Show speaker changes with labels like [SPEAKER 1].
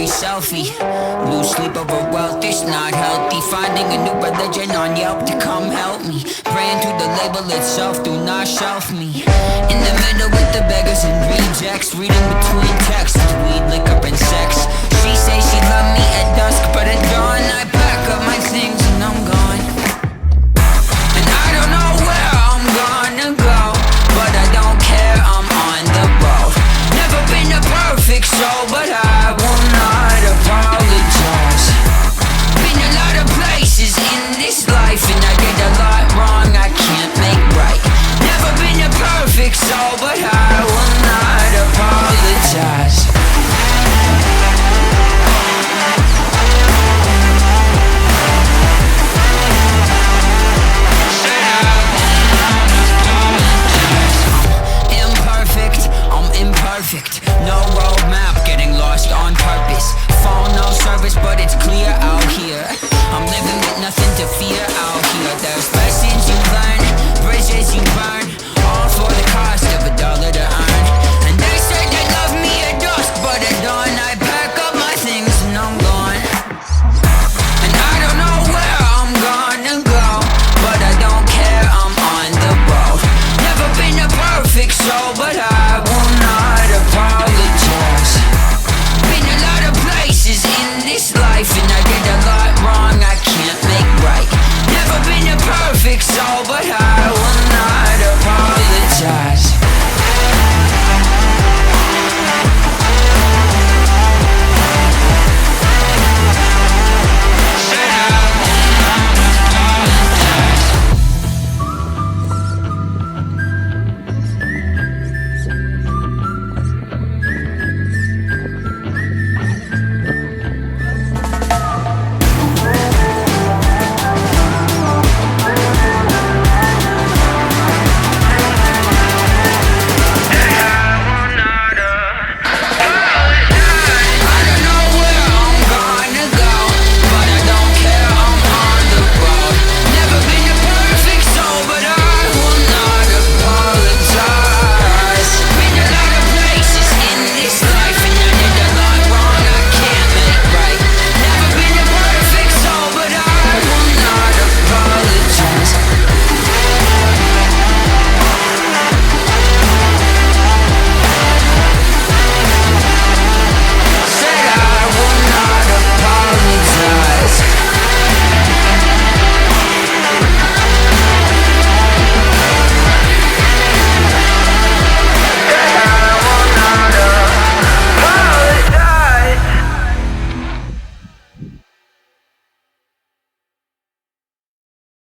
[SPEAKER 1] every selfie. Lose sleep over wealth, it's not healthy. Finding a new religion on Yelp to come help me. Praying to the label itself, do not shelf me. In the middle with the beggars and rejects, reading between texts, weed, liquor and sex. She say she love me